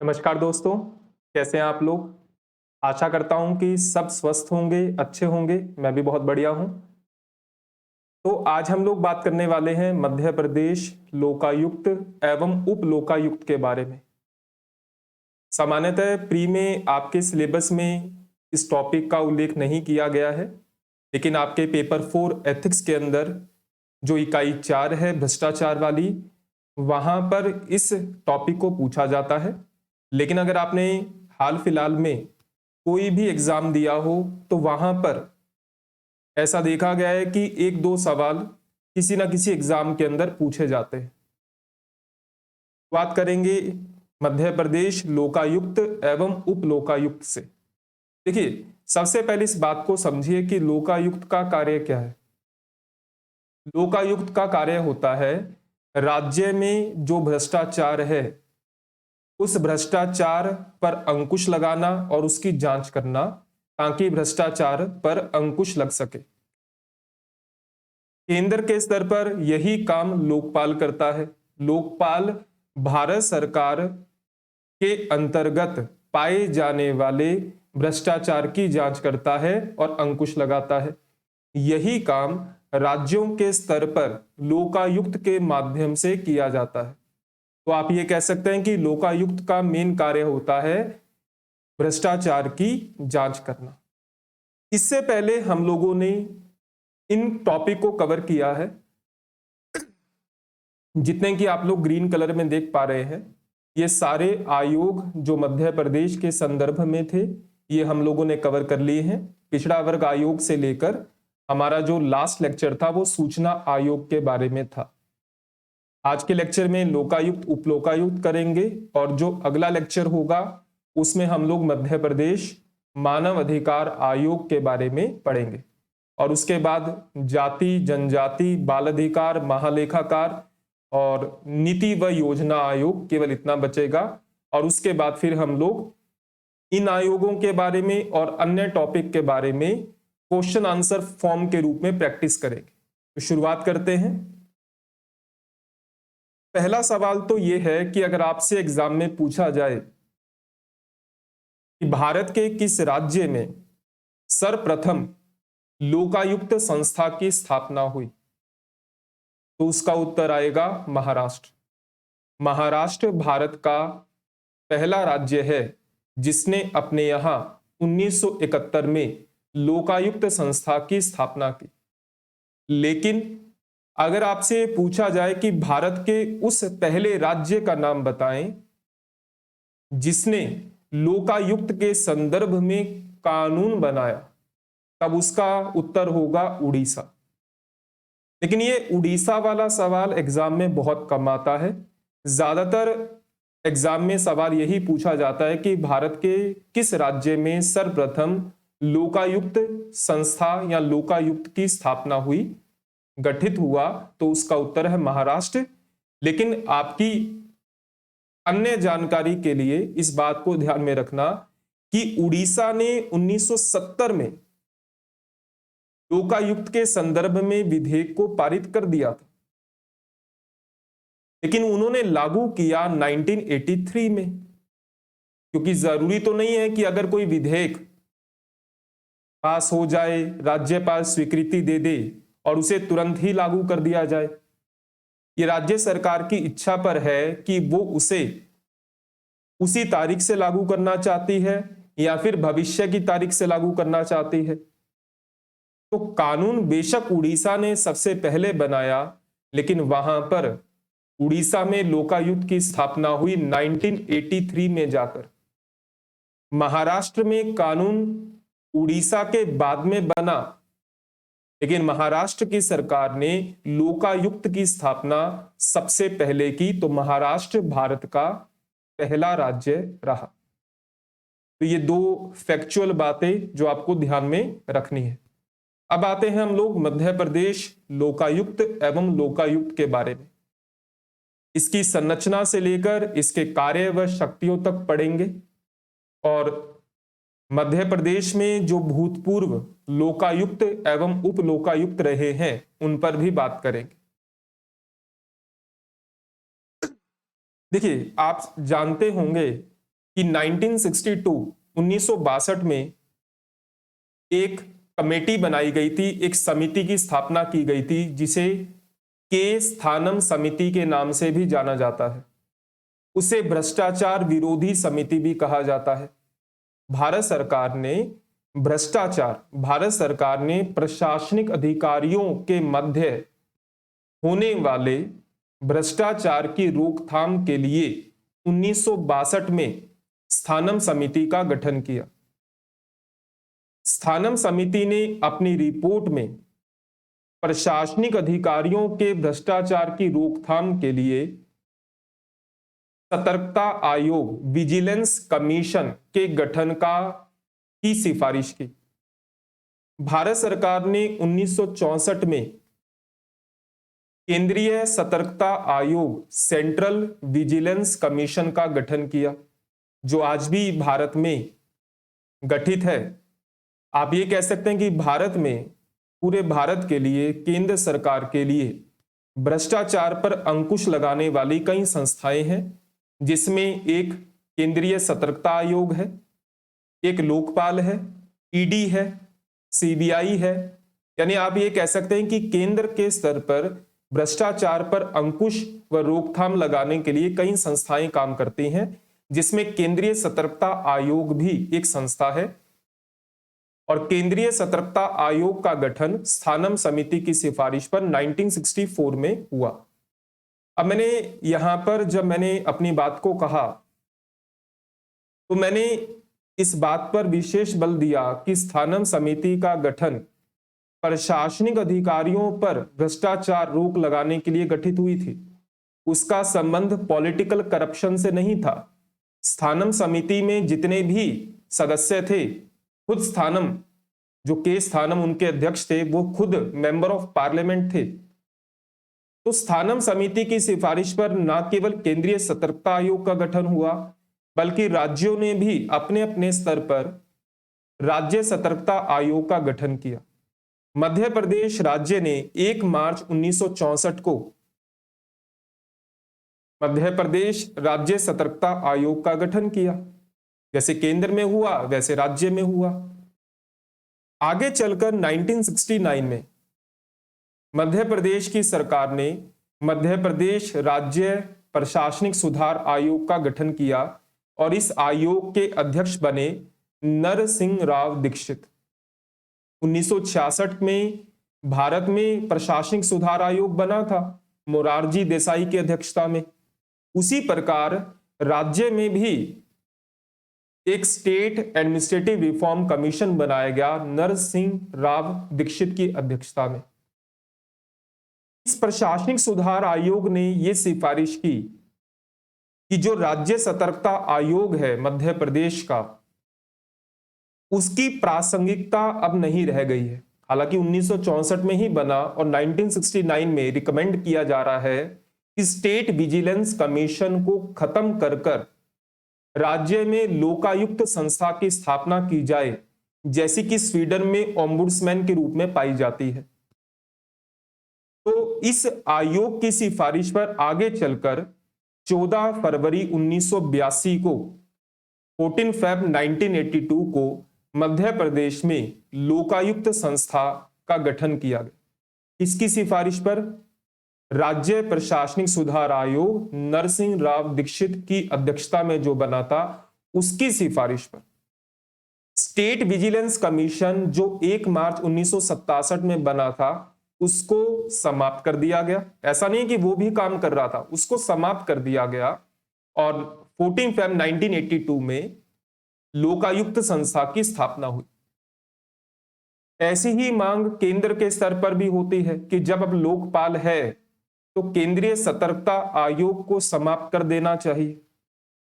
नमस्कार दोस्तों, कैसे हैं आप लोग? आशा करता हूं कि सब स्वस्थ होंगे, अच्छे होंगे। मैं भी बहुत बढ़िया हूं। तो आज हम लोग बात करने वाले हैं मध्य प्रदेश लोकायुक्त एवं उप लोकायुक्त के बारे में। सामान्यतः प्री में आपके सिलेबस में इस टॉपिक का उल्लेख नहीं किया गया है, लेकिन आपके पेपर 4 एथिक्स के अंदर जो इकाई 4 है भ्रष्टाचार वाली, वहां पर इस टॉपिक को पूछा जाता है। लेकिन अगर आपने हाल फिलहाल में कोई भी एग्जाम दिया हो तो वहां पर ऐसा देखा गया है कि एक दो सवाल किसी ना किसी एग्जाम के अंदर पूछे जाते हैं। बात करेंगे मध्य प्रदेश लोकायुक्त एवं उप लोकायुक्त से। देखिए, सबसे पहले इस बात को समझिए कि लोकायुक्त का कार्य क्या है। लोकायुक्त का कार्य होता है राज्य में जो भ्रष्टाचार है उस भ्रष्टाचार पर अंकुश लगाना और उसकी जांच करना, ताकि भ्रष्टाचार पर अंकुश लग सके। केंद्र के स्तर पर यही काम लोकपाल करता है। लोकपाल भारत सरकार के अंतर्गत पाए जाने वाले भ्रष्टाचार की जांच करता है और अंकुश लगाता है। यही काम राज्यों के स्तर पर लोकायुक्त के माध्यम से किया जाता है। तो आप ये कह सकते हैं कि लोकायुक्त का मेन कार्य होता है भ्रष्टाचार की जांच करना। इससे पहले हम लोगों ने इन टॉपिक को कवर किया है, जितने कि आप लोग ग्रीन कलर में देख पा रहे हैं। ये सारे आयोग जो मध्य प्रदेश के संदर्भ में थे, ये हम लोगों ने कवर कर लिए हैं। पिछड़ा वर्ग आयोग से लेकर हमारा जो लास्ट लेक्चर था वो सूचना आयोग के बारे में था। आज के लेक्चर में लोकायुक्त उप लोकायुक्त करेंगे और जो अगला लेक्चर होगा उसमें हम लोग मध्य प्रदेश मानव अधिकार आयोग के बारे में पढ़ेंगे। और उसके बाद जाति जनजाति बाल अधिकार महालेखाकार और नीति व योजना आयोग, केवल इतना बचेगा। और उसके बाद फिर हम लोग इन आयोगों के बारे में और अन्य टॉपिक के बारे में क्वेश्चन आंसर फॉर्म के रूप में प्रैक्टिस करेंगे। तो शुरुआत करते हैं। पहला सवाल तो यह है कि अगर आपसे एग्जाम में पूछा जाए कि भारत के किस राज्य में सर्वप्रथम लोकायुक्त संस्था की स्थापना हुई, तो उसका उत्तर आएगा महाराष्ट्र। महाराष्ट्र भारत का पहला राज्य है जिसने अपने यहां 1971 में लोकायुक्त संस्था की स्थापना की। लेकिन अगर आपसे पूछा जाए कि भारत के उस पहले राज्य का नाम बताएं जिसने लोकायुक्त के संदर्भ में कानून बनाया, तब उसका उत्तर होगा उड़ीसा। लेकिन ये उड़ीसा वाला सवाल एग्जाम में बहुत कम आता है। ज्यादातर एग्जाम में सवाल यही पूछा जाता है कि भारत के किस राज्य में सर्वप्रथम लोकायुक्त संस्था या लोकायुक्त की स्थापना हुई, गठित हुआ, तो उसका उत्तर है महाराष्ट्र। लेकिन आपकी अन्य जानकारी के लिए इस बात को ध्यान में रखना कि उड़ीसा ने 1970 में लोकायुक्त के संदर्भ में विधेयक को पारित कर दिया था, लेकिन उन्होंने लागू किया 1983 में। क्योंकि जरूरी तो नहीं है कि अगर कोई विधेयक पास हो जाए, राज्यपाल स्वीकृति दे दे और उसे तुरंत ही लागू कर दिया जाए। ये राज्य सरकार की इच्छा पर है कि वो उसे उसी तारीख से लागू करना चाहती है या फिर भविष्य की तारीख से लागू करना चाहती है। तो कानून बेशक उड़ीसा ने सबसे पहले बनाया, लेकिन वहां पर उड़ीसा में लोकायुक्त की स्थापना हुई 1983 में जाकर। महाराष्ट्र में कानून उड़ीसा के बाद में बना, लेकिन महाराष्ट्र की सरकार ने लोकायुक्त की स्थापना सबसे पहले की। तो महाराष्ट्र भारत का पहला राज्य रहा। तो ये दो फैक्चुअल बातें जो आपको ध्यान में रखनी है। अब आते हैं हम लोग मध्य प्रदेश लोकायुक्त एवं लोकायुक्त के बारे में। इसकी संरचना से लेकर इसके कार्य व शक्तियों तक पढ़ेंगे और मध्य प्रदेश में जो भूतपूर्व लोकायुक्त एवं उप लोकायुक्त रहे हैं उन पर भी बात करेंगे। देखिए, आप जानते होंगे कि 1962 में एक कमेटी बनाई गई थी, एक समिति की स्थापना की गई थी जिसे के स्थानम समिति के नाम से भी जाना जाता है। उसे भ्रष्टाचार विरोधी समिति भी कहा जाता है। भारत सरकार ने प्रशासनिक अधिकारियों के मध्य होने वाले भ्रष्टाचार की रोकथाम के लिए 1962 में स्थानम समिति का गठन किया। स्थानम समिति ने अपनी रिपोर्ट में प्रशासनिक अधिकारियों के भ्रष्टाचार की रोकथाम के लिए सतर्कता आयोग विजिलेंस कमीशन के गठन की सिफारिश की। भारत सरकार ने 1964 में केंद्रीय सतर्कता आयोग सेंट्रल विजिलेंस कमीशन का गठन किया, जो आज भी भारत में गठित है। आप ये कह सकते हैं कि भारत में, पूरे भारत के लिए, केंद्र सरकार के लिए भ्रष्टाचार पर अंकुश लगाने वाली कई संस्थाएं हैं, जिसमें एक केंद्रीय सतर्कता आयोग है, एक लोकपाल है, ईडी है, सीबीआई है। यानी आप ये कह सकते हैं कि केंद्र के स्तर पर भ्रष्टाचार पर अंकुश व रोकथाम लगाने के लिए कई संस्थाएं काम करती हैं, जिसमें केंद्रीय सतर्कता आयोग भी एक संस्था है। और केंद्रीय सतर्कता आयोग का गठन स्थानम समिति की सिफारिश पर 1964 में हुआ। अब मैंने यहां पर जब मैंने अपनी बात को कहा तो मैंने इस बात पर विशेष बल दिया कि स्थानम समिति का गठन प्रशासनिक अधिकारियों पर भ्रष्टाचार रोक लगाने के लिए गठित हुई थी। उसका संबंध पॉलिटिकल करप्शन से नहीं था। स्थानम समिति में जितने भी सदस्य थे, खुद स्थानम, जो के स्थानम उनके अध्यक्ष थे, वो खुद मेंबर ऑफ पार्लियामेंट थे। तो स्थानम समिति की सिफारिश पर न केवल केंद्रीय सतर्कता आयोग का गठन हुआ, बल्कि राज्यों ने भी अपने अपने स्तर पर राज्य सतर्कता आयोग का गठन किया। मध्य प्रदेश राज्य ने 1 मार्च 1964 को मध्य प्रदेश राज्य सतर्कता आयोग का गठन किया। जैसे केंद्र में हुआ वैसे राज्य में हुआ। आगे चलकर 1969 में मध्य प्रदेश की सरकार ने मध्य प्रदेश राज्य प्रशासनिक सुधार आयोग का गठन किया और इस आयोग के अध्यक्ष बने नरसिंह राव दीक्षित। 1966 में भारत में प्रशासनिक सुधार आयोग बना था मोरारजी देसाई की अध्यक्षता में। उसी प्रकार राज्य में भी एक स्टेट एडमिनिस्ट्रेटिव रिफॉर्म कमीशन बनाया गया नरसिंह राव दीक्षित की अध्यक्षता में। इस प्रशासनिक सुधार आयोग ने यह सिफारिश की कि जो राज्य सतर्कता आयोग है मध्य प्रदेश का, उसकी प्रासंगिकता अब नहीं रह गई है। हालांकि 1964 में ही बना और 1969 में रिकमेंड किया जा रहा है कि स्टेट विजिलेंस कमीशन को खत्म कर राज्य में लोकायुक्त संस्था की स्थापना की जाए, जैसी कि स्वीडन में ओम्बुड्समैन के रूप में पाई जाती है। तो इस आयोग की सिफारिश पर आगे चलकर 14 फरवरी 1982 को 14 फरवरी 1982 को मध्य प्रदेश में लोकायुक्त संस्था का गठन किया गया। इसकी सिफारिश पर राज्य प्रशासनिक सुधार आयोग नरसिंह राव दीक्षित की अध्यक्षता में जो बना था, उसकी सिफारिश पर स्टेट विजिलेंस कमीशन जो 1 मार्च 1967 में बना था, उसको समाप्त कर दिया गया। ऐसा नहीं कि वो भी काम कर रहा था, उसको समाप्त कर दिया गया और 14 फरवरी 1982 में लोकायुक्त संस्था की स्थापना हुई। ऐसी ही मांग केंद्र के स्तर पर भी होती है कि जब अब लोकपाल है तो केंद्रीय सतर्कता आयोग को समाप्त कर देना चाहिए।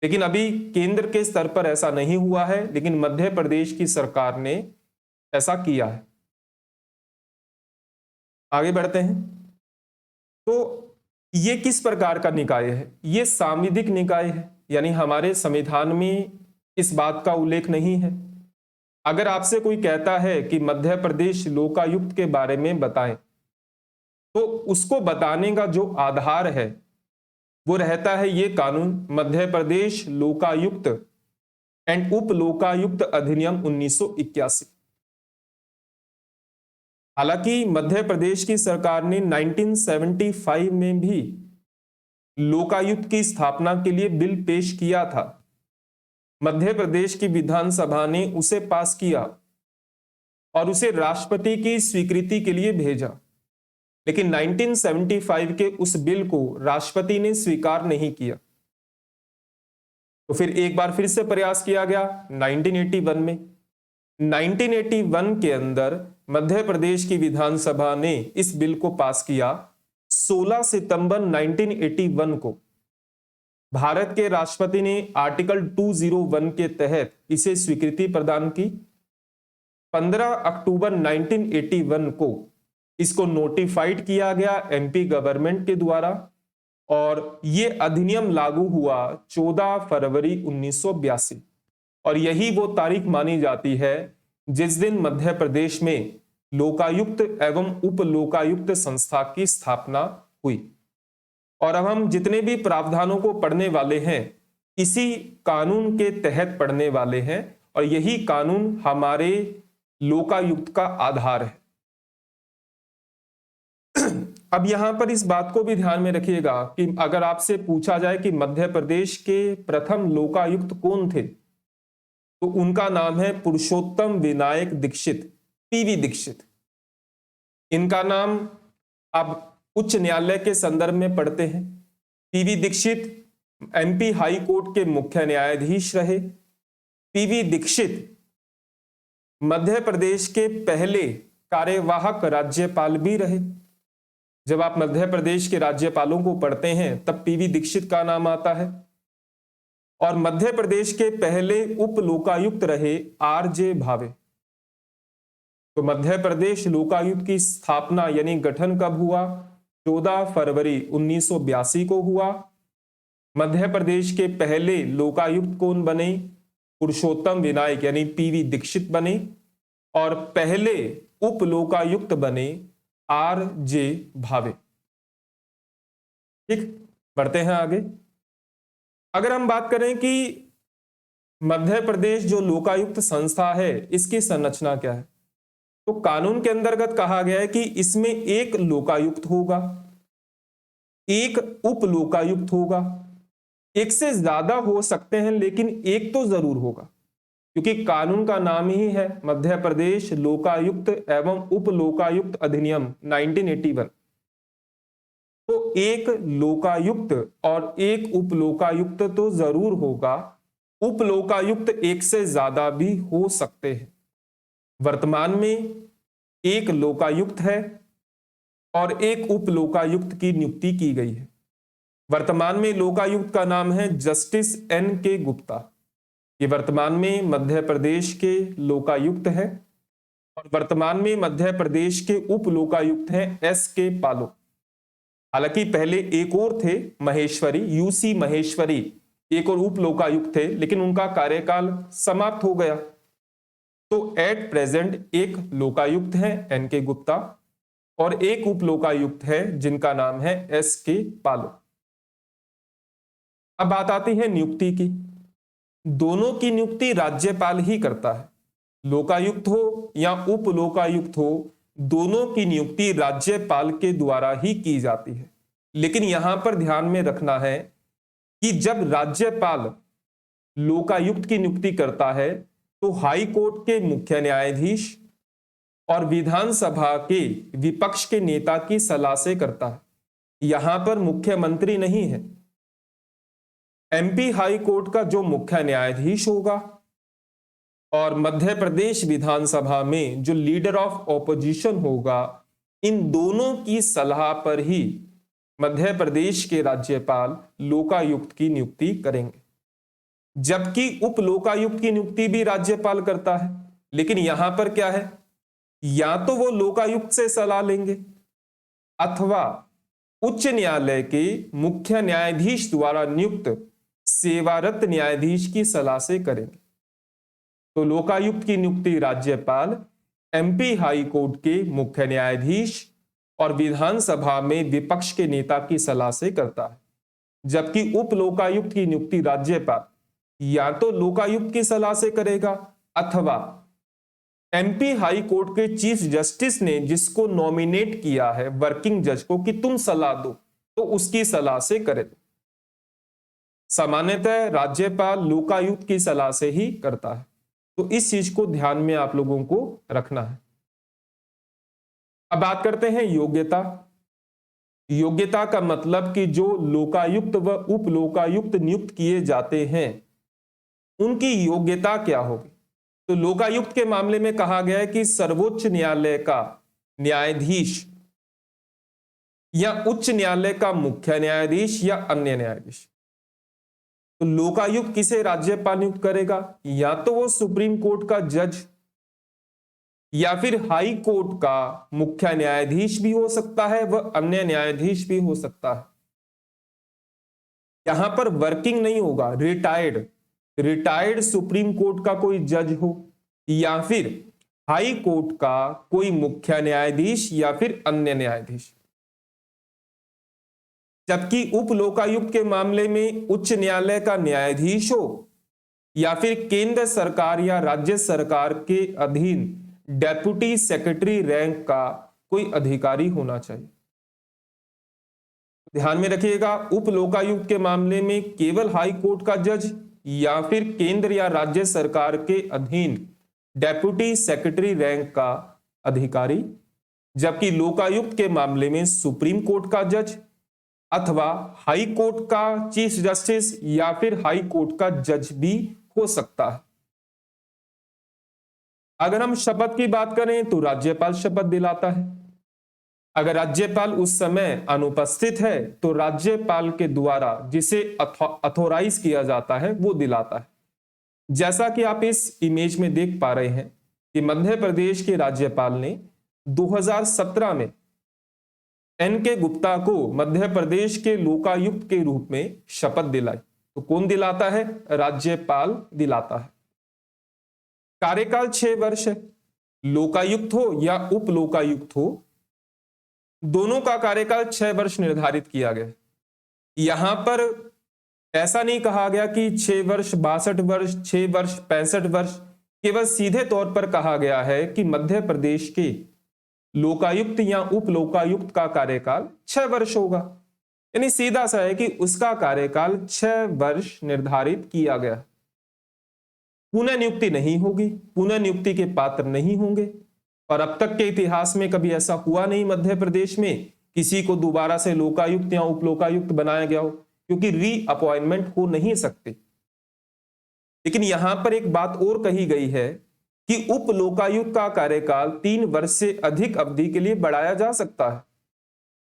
लेकिन अभी केंद्र के स्तर पर ऐसा नहीं हुआ है, लेकिन मध्य प्रदेश की सरकार ने ऐसा किया है। आगे बढ़ते हैं। तो ये किस प्रकार का निकाय है? ये सांविधिक निकाय है, यानी हमारे संविधान में इस बात का उल्लेख नहीं है। अगर आपसे कोई कहता है कि मध्य प्रदेश लोकायुक्त के बारे में बताएं, तो उसको बताने का जो आधार है वो रहता है ये कानून, मध्य प्रदेश लोकायुक्त एंड उप लोकायुक्त अधिनियम 1981। हालांकि मध्य प्रदेश की सरकार ने 1975 में भी लोकायुक्त की स्थापना के लिए बिल पेश किया था। मध्य प्रदेश की विधानसभा ने उसे पास किया और उसे राष्ट्रपति की स्वीकृति के लिए भेजा, लेकिन 1975 के उस बिल को राष्ट्रपति ने स्वीकार नहीं किया। तो फिर एक बार फिर से प्रयास किया गया 1981 में। 1981 के अंदर मध्य प्रदेश की विधानसभा ने इस बिल को पास किया। 16 सितंबर 1981 को भारत के राष्ट्रपति ने आर्टिकल 201 के तहत इसे स्वीकृति प्रदान की। 15 अक्टूबर 1981 को इसको नोटिफाइड किया गया एमपी गवर्नमेंट के द्वारा और यह अधिनियम लागू हुआ 14 फरवरी 1982। और यही वो तारीख मानी जाती है जिस दिन मध्य प्रदेश में लोकायुक्त एवं उप लोकायुक्त संस्था की स्थापना हुई। और अब हम जितने भी प्रावधानों को पढ़ने वाले हैं इसी कानून के तहत पढ़ने वाले हैं और यही कानून हमारे लोकायुक्त का आधार है। अब यहां पर इस बात को भी ध्यान में रखिएगा कि अगर आपसे पूछा जाए कि मध्य प्रदेश के प्रथम लोकायुक्त कौन थे, तो उनका नाम है पुरुषोत्तम विनायक दीक्षित, पीवी दीक्षित। इनका नाम आप उच्च न्यायालय के संदर्भ में पढ़ते हैं। PV Dikshit MP high court के मुख्य न्यायाधीश रहे। पीवी दीक्षित मध्य प्रदेश के पहले कार्यवाहक राज्यपाल भी रहे। जब आप मध्य प्रदेश के राज्यपालों को पढ़ते हैं तब पीवी दीक्षित का नाम आता है। और मध्य प्रदेश के पहले उप लोकायुक्त रहे आरजे भावे। तो मध्य प्रदेश लोकायुक्त की स्थापना यानी गठन कब हुआ? 14 फरवरी 1982 को हुआ। मध्य प्रदेश के पहले लोकायुक्त कौन बने? पुरुषोत्तम विनायक यानी पीवी दीक्षित बने। और पहले उप लोकायुक्त बने आरजे भावे। ठीक, बढ़ते हैं आगे। अगर हम बात करें कि मध्य प्रदेश जो लोकायुक्त संस्था है इसकी संरचना क्या है, तो कानून के अंतर्गत कहा गया है कि इसमें एक लोकायुक्त होगा, एक उप लोकायुक्त होगा। एक से ज्यादा हो सकते हैं लेकिन एक तो जरूर होगा, क्योंकि कानून का नाम ही है मध्य प्रदेश लोकायुक्त एवं उप लोकायुक्त अधिनियम 1981। तो एक लोकायुक्त और एक उप लोकायुक्त तो जरूर होगा। उप लोकायुक्त एक से ज्यादा भी हो सकते हैं। वर्तमान में एक लोकायुक्त है और एक उप लोकायुक्त की नियुक्ति की गई है। वर्तमान में लोकायुक्त का नाम है जस्टिस N.K. गुप्ता। ये वर्तमान में मध्य प्रदेश के लोकायुक्त है। और वर्तमान में मध्य प्रदेश के उप लोकायुक्त हैं S.K. पालो। हालांकि पहले एक और थे महेश्वरी, यूसी महेश्वरी एक और उप लोकायुक्त थे, लेकिन उनका कार्यकाल समाप्त हो गया। तो एट प्रेजेंट एक लोकायुक्त है N.K. गुप्ता और एक उप लोकायुक्त है जिनका नाम है S.K. पालो। अब बात आती है नियुक्ति की। दोनों की नियुक्ति राज्यपाल ही करता है। लोकायुक्त हो या उप लोकायुक्त हो, दोनों की नियुक्ति राज्यपाल के द्वारा ही की जाती है। लेकिन यहां पर ध्यान में रखना है कि जब राज्यपाल लोकायुक्त की नियुक्ति करता है तो हाई कोर्ट के मुख्य न्यायाधीश और विधानसभा के विपक्ष के नेता की सलाह से करता है। यहां पर मुख्यमंत्री नहीं है। एमपी हाई कोर्ट का जो मुख्य न्यायाधीश होगा और मध्य प्रदेश विधानसभा में जो लीडर ऑफ ऑपोजिशन होगा, इन दोनों की सलाह पर ही मध्य प्रदेश के राज्यपाल लोकायुक्त की नियुक्ति करेंगे। जबकि उप लोकायुक्त की नियुक्ति भी राज्यपाल करता है। लेकिन यहां पर क्या है, या तो वो लोकायुक्त से सलाह लेंगे अथवा उच्च न्यायालय के मुख्य न्यायाधीश द्वारा नियुक्त सेवारत न्यायाधीश की सलाह से करेंगे। तो लोकायुक्त की नियुक्ति राज्यपाल, एमपी हाई कोर्ट के मुख्य न्यायाधीश और विधानसभा में विपक्ष के नेता की सलाह से करता है। जबकि उप लोकायुक्त की नियुक्ति राज्यपाल या तो लोकायुक्त की सलाह से करेगा अथवा एमपी हाई कोर्ट के चीफ जस्टिस ने जिसको नॉमिनेट किया है वर्किंग जज को कि तुम सलाह दो, तो उसकी सलाह से करे। सामान्यतः राज्यपाल लोकायुक्त की सलाह से ही करता है, तो इस चीज को ध्यान में आप लोगों को रखना है। अब बात करते हैं योग्यता। योग्यता का मतलब कि जो लोकायुक्त व उप लोकायुक्त नियुक्त किए जाते हैं उनकी योग्यता क्या होगी। तो लोकायुक्त के मामले में कहा गया है कि सर्वोच्च न्यायालय का न्यायाधीश या उच्च न्यायालय का मुख्य न्यायाधीश या अन्य न्यायाधीश। तो लोकायुक्त किसे राज्यपाल नियुक्त करेगा, या तो वो सुप्रीम कोर्ट का जज या फिर हाई कोर्ट का मुख्य न्यायाधीश भी हो सकता है, वह अन्य न्यायाधीश भी हो सकता है। यहां पर वर्किंग नहीं होगा, रिटायर्ड सुप्रीम कोर्ट का कोई जज हो या फिर हाई कोर्ट का कोई मुख्य न्यायाधीश या फिर अन्य न्यायाधीश। जबकि उप लोकायुक्त के मामले में उच्च न्यायालय का न्यायाधीश हो या फिर केंद्र सरकार या राज्य सरकार के अधीन डेप्यूटी सेक्रेटरी रैंक का कोई अधिकारी होना चाहिए। ध्यान में रखिएगा, उप लोकायुक्त के मामले में केवल हाई कोर्ट का जज या फिर केंद्र या राज्य सरकार के अधीन डेप्यूटी सेक्रेटरी रैंक का अधिकारी, जबकि लोकायुक्त के मामले में सुप्रीम कोर्ट का जज अथवा हाई कोर्ट का चीफ जस्टिस या फिर हाई कोर्ट का जज भी हो सकता है। अगर हम शपथ की बात करें तो राज्यपाल शपथ दिलाता है। अगर राज्यपाल उस समय अनुपस्थित है तो राज्यपाल के द्वारा जिसे अथोराइज किया जाता है वो दिलाता है। जैसा कि आप इस इमेज में देख पा रहे हैं कि मध्य प्रदेश के राज्यपाल ने 2017 में एन.के. गुप्ता को मध्य प्रदेश के लोकायुक्त के रूप में शपथ दिलाई। तो कौन दिलाता है, राज्यपाल दिलाता है। कार्यकाल 6 वर्ष है। लोकायुक्त हो या उप लोकायुक्त हो, दोनों का कार्यकाल 6 वर्ष निर्धारित किया गया। यहां पर ऐसा नहीं कहा गया कि 6 वर्ष 62 वर्ष 6 वर्ष 65 वर्ष, केवल सीधे तौर पर कहा गया है कि मध्य प्रदेश के लोकायुक्त या उप लोकायुक्त का कार्यकाल 6 वर्ष होगा। यानी सीधा सा है कि उसका कार्यकाल 6 वर्ष निर्धारित किया गया। पुनः नियुक्ति नहीं होगी, पुनः नियुक्ति के पात्र नहीं होंगे, और अब तक के इतिहास में कभी ऐसा हुआ नहीं मध्य प्रदेश में किसी को दोबारा से लोकायुक्त या उप लोकायुक्त बनाया गया हो, क्योंकि री अपॉइंटमेंट हो नहीं सकती। लेकिन यहां पर एक बात और कही गई है कि उप लोकायुक्त का कार्यकाल 3 वर्ष से अधिक अवधि के लिए बढ़ाया जा सकता है।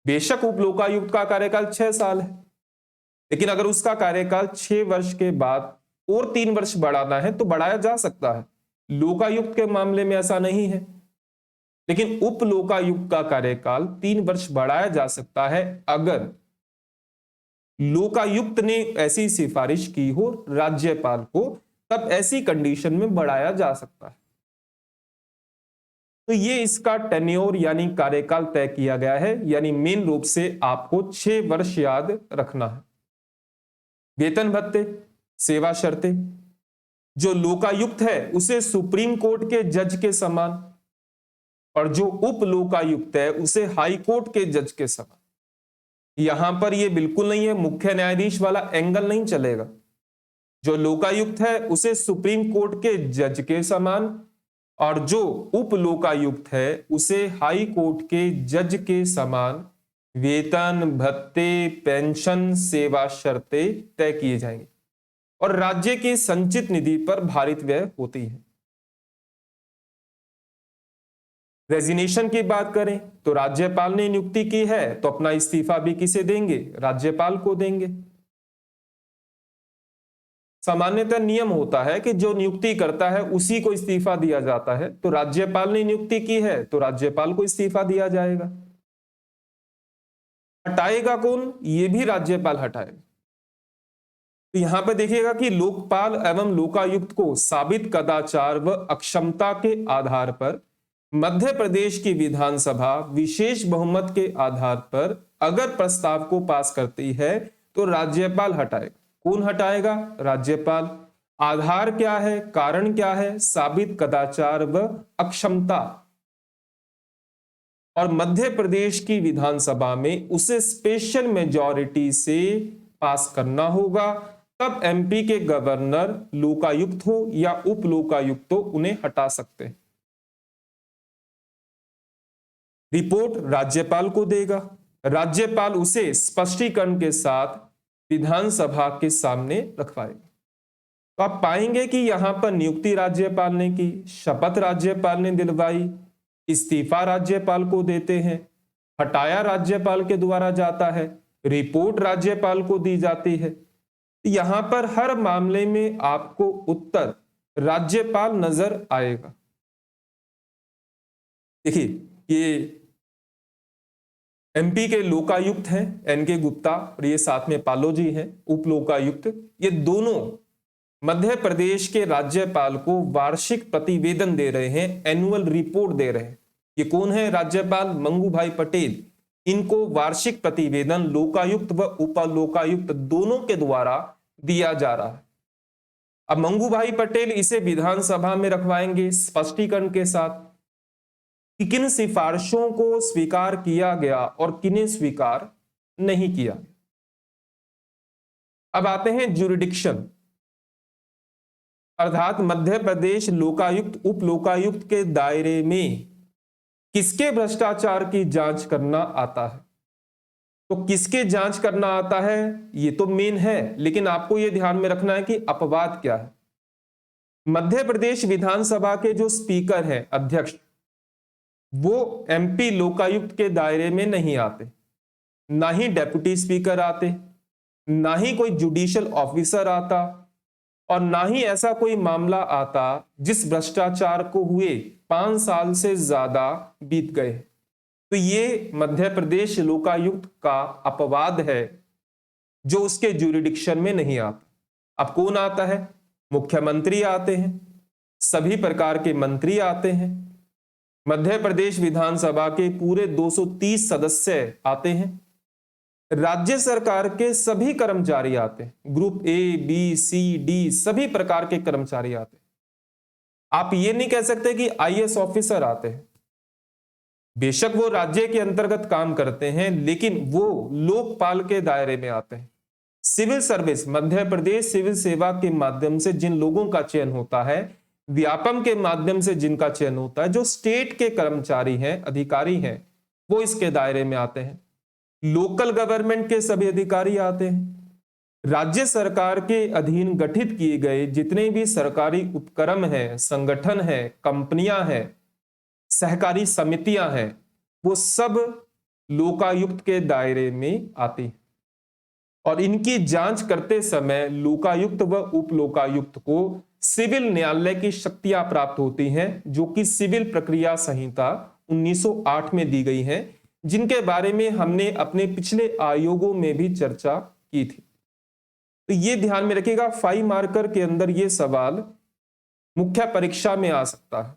बेशक उप लोकायुक्त का कार्यकाल 6 साल है, लेकिन अगर उसका कार्यकाल 6 वर्ष के बाद और 3 वर्ष बढ़ाना है तो बढ़ाया जा सकता है। लोकायुक्त के मामले में ऐसा नहीं है, लेकिन उप लोकायुक्त का कार्यकाल 3 वर्ष बढ़ाया जा सकता है अगर लोकायुक्त ने ऐसी सिफारिश की हो राज्यपाल को, तब ऐसी कंडीशन में बढ़ाया जा सकता है। तो ये इसका टेन्योर यानी कार्यकाल तय किया गया है, यानी मेन रूप से आपको 6 वर्ष याद रखना है। वेतन भत्ते, सेवा शर्तें, जो लोकायुक्त है उसे सुप्रीम कोर्ट के जज के समान, और जो उप लोकायुक्त है उसे हाई कोर्ट के जज के समान। यहां पर यह बिल्कुल नहीं है, मुख्य न्यायाधीश वाला एंगल नहीं चलेगा। जो लोकायुक्त है उसे सुप्रीम कोर्ट के जज के समान, और जो उप लोकायुक्त है उसे हाई कोर्ट के जज के समान वेतन भत्ते पेंशन सेवा शर्तें तय किए जाएंगे, और राज्य की संचित निधि पर भारित व्यय होती है। रेजिग्नेशन की बात करें तो राज्यपाल ने नियुक्ति की है तो अपना इस्तीफा भी किसे देंगे, राज्यपाल को देंगे। सामान्यतः नियम होता है कि जो नियुक्ति करता है उसी को इस्तीफा दिया जाता है, तो राज्यपाल ने नियुक्ति की है तो राज्यपाल को इस्तीफा दिया जाएगा। हटाएगा कौन, ये भी राज्यपाल हटाएगा। तो यहां पर देखिएगा कि लोकपाल एवं लोकायुक्त को साबित कदाचार व अक्षमता के आधार पर मध्य प्रदेश की विधानसभा विशेष बहुमत के आधार पर अगर प्रस्ताव को पास करती है तो राज्यपाल हटाएगा। कौन हटाएगा, राज्यपाल। आधार क्या है, कारण क्या है, साबित कदाचार व अक्षमता। और मध्य प्रदेश की विधानसभा में उसे स्पेशल मेजॉरिटी से पास करना होगा, तब एमपी के गवर्नर लोकायुक्त हो या उप लोकायुक्त हो उन्हें हटा सकते हैं। रिपोर्ट राज्यपाल को देगा, राज्यपाल उसे स्पष्टीकरण के साथ विधानसभा के सामने रखवाएगा। तो आप पाएंगे कि यहां पर नियुक्ति राज्यपाल ने की, शपथ राज्यपाल ने दिलवाई, इस्तीफा राज्यपाल को देते हैं, हटाया राज्यपाल के द्वारा जाता है, रिपोर्ट राज्यपाल को दी जाती है। यहां पर हर मामले में आपको उत्तर राज्यपाल नजर आएगा। देखिए, ये एमपी के लोकायुक्त हैं एनके गुप्ता और ये साथ में पालो जी हैं उप लोकायुक्त। ये दोनों मध्य प्रदेश के राज्यपाल को वार्षिक प्रतिवेदन दे रहे हैं, एनुअल रिपोर्ट दे रहे हैं। ये कौन है? राज्यपाल मंगू भाई पटेल। इनको वार्षिक प्रतिवेदन लोकायुक्त व उप लोकायुक्त दोनों के द्वारा दिया जा रहा है। अब मंगू भाई पटेल इसे विधानसभा में रखवाएंगे स्पष्टीकरण के साथ कि किन सिफारिशों को स्वीकार किया गया और किन्हें स्वीकार नहीं किया। अब आते हैं ज्यूरिडिक्शन, अर्थात मध्य प्रदेश लोकायुक्त उप लोकायुक्त के दायरे में किसके भ्रष्टाचार की जांच करना आता है। तो किसके जांच करना आता है ये तो मेन है, लेकिन आपको यह ध्यान में रखना है कि अपवाद क्या है। मध्य प्रदेश विधानसभा के जो स्पीकर हैं, अध्यक्ष, वो एमपी लोकायुक्त के दायरे में नहीं आते, ना ही डेप्यूटी स्पीकर आते, ना ही कोई जुडिशियल ऑफिसर आता, और ना ही ऐसा कोई मामला आता जिस भ्रष्टाचार को हुए 5 साल से ज्यादा बीत गए। तो ये मध्य प्रदेश लोकायुक्त का अपवाद है जो उसके ज्यूरिडिक्शन में नहीं आता। अब कौन आता है? मुख्यमंत्री आते हैं, सभी प्रकार के मंत्री आते हैं, मध्य प्रदेश विधानसभा के पूरे 230 सदस्य आते हैं, राज्य सरकार के सभी कर्मचारी आते हैं, group A B C D सभी प्रकार के कर्मचारी आते हैं। आप ये नहीं कह सकते कि आईएएस ऑफिसर आते हैं, बेशक वो राज्य के अंतर्गत काम करते हैं, लेकिन वो लोकपाल के दायरे में आते हैं। Civil service, Madhya Pradesh civil सेवा के माध्यम से जिन लोगों का चयन होता है, व्यापम के माध्यम से जिनका चयन होता है, जो स्टेट के कर्मचारी हैं, अधिकारी हैं, वो इसके दायरे में आते हैं। लोकल गवर्नमेंट के सभी अधिकारी आते हैं। राज्य सरकार के अधीन गठित किए गए जितने भी सरकारी उपक्रम हैं, संगठन हैं, कंपनियां हैं, सहकारी समितियां हैं, वो सब लोकायुक्त के दायरे में आती हैं। और इनकी जांच करते समय लोकायुक्त व उप लोकायुक्त को सिविल न्यायालय की शक्तियां प्राप्त होती हैं, जो कि सिविल प्रक्रिया संहिता 1908 में दी गई है, जिनके बारे में हमने अपने पिछले आयोगों में भी चर्चा की थी। तो ये ध्यान में रखिएगा, 5 मार्कर के अंदर ये सवाल मुख्य परीक्षा में आ सकता है।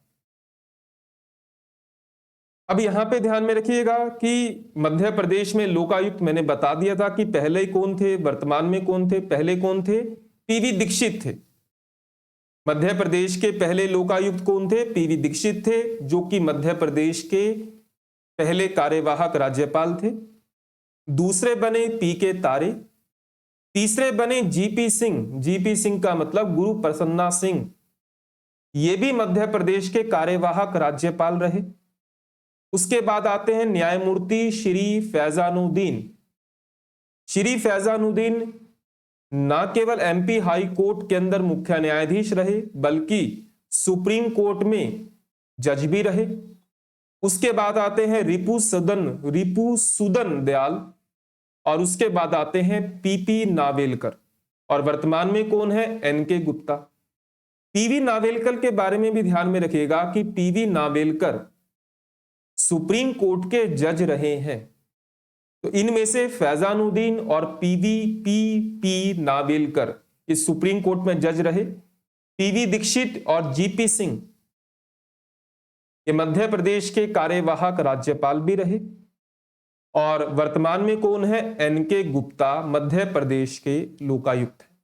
अब यहां पे ध्यान में रखिएगा कि मध्य प्रदेश में लोकायुक्त मैंने बता दिया था कि पहले कौन थे, वर्तमान में कौन थे। पहले कौन थे? पीवी दीक्षित थे। मध्य प्रदेश के पहले लोकायुक्त कौन थे? पीवी दीक्षित थे, जो कि मध्य प्रदेश के पहले कार्यवाहक राज्यपाल थे। दूसरे बने पीके तारे, तीसरे बने जीपी सिंह। जीपी सिंह का मतलब गुरु प्रसन्ना सिंह, ये भी मध्य प्रदेश के कार्यवाहक राज्यपाल रहे। उसके बाद आते हैं न्यायमूर्ति श्री फैजानुद्दीन। श्री फैजानुद्दीन न केवल एमपी हाई कोर्ट के अंदर मुख्य न्यायाधीश रहे, बल्कि सुप्रीम कोर्ट में जज भी रहे। उसके बाद आते हैं रिपुसुदन दयाल, और उसके बाद आते हैं पीपी नावेलकर, और वर्तमान में कौन है? एनके गुप्ता। पीवी नावेलकर के बारे में भी ध्यान में रखिएगा कि पीवी नावेलकर सुप्रीम कोर्ट के जज रहे हैं। तो इनमें से फैजानुद्दीन और पी नावेलकर इस सुप्रीम कोर्ट में जज रहे। पीवी दीक्षित और जीपी सिंह ये मध्य प्रदेश के कार्यवाहक राज्यपाल भी रहे। और वर्तमान में कौन है? एनके गुप्ता मध्य प्रदेश के लोकायुक्त हैं।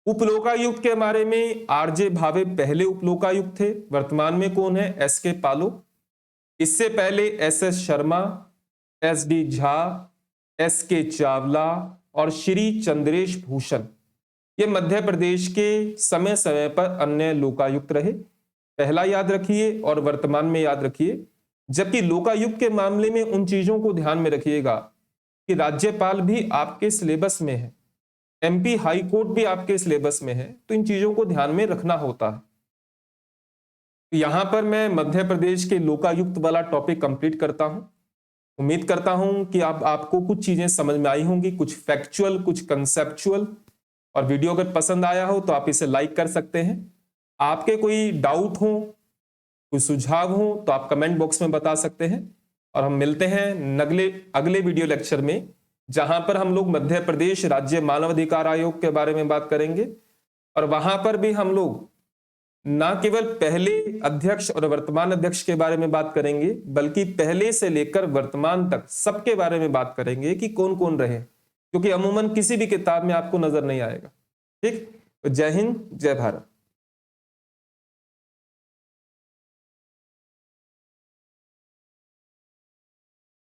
उपलोकायुक्त के बारे में आरजे भावे पहले उपलोकायुक्त थे। वर्तमान में कौन है? एस के पालो। इससे पहले S S Sharma, S D Jha, S के चावला और श्री चंद्रेश भूषण, ये मध्य प्रदेश के समय समय पर अन्य लोकायुक्त रहे। पहला याद रखिए और वर्तमान में याद रखिए। जबकि लोकायुक्त के मामले में उन चीजों को ध्यान में रखिएगा कि राज्यपाल भी आपके सिलेबस में है, एमपी हाई कोर्ट भी आपके सिलेबस में है, तो इन चीजों को ध्यान में रखना होता है। यहां पर मैं मध्य प्रदेश के लोकायुक्त वाला टॉपिक कंप्लीट करता हूं। उम्मीद करता हूं कि आपको कुछ चीजें समझ में आई होंगी, कुछ फैक्चुअल, कुछ कंसेप्चुअल। और वीडियो अगर पसंद आया हो तो आप इसे लाइक कर सकते हैं। आपके कोई डाउट हो, कोई सुझाव हो तो आप कमेंट बॉक्स में बता सकते हैं। और हम मिलते हैं अगले वीडियो लेक्चर में, जहां पर हम लोग मध्य प्रदेश राज्य मानव अधिकार आयोग के बारे में बात करेंगे। और वहां पर भी हम लोग ना केवल पहले अध्यक्ष और वर्तमान अध्यक्ष के बारे में बात करेंगे, बल्कि पहले से लेकर वर्तमान तक सबके बारे में बात करेंगे कि कौन कौन रहे, क्योंकि अमूमन किसी भी किताब में आपको नजर नहीं आएगा। ठीक, तो जय हिंद, जय भारत।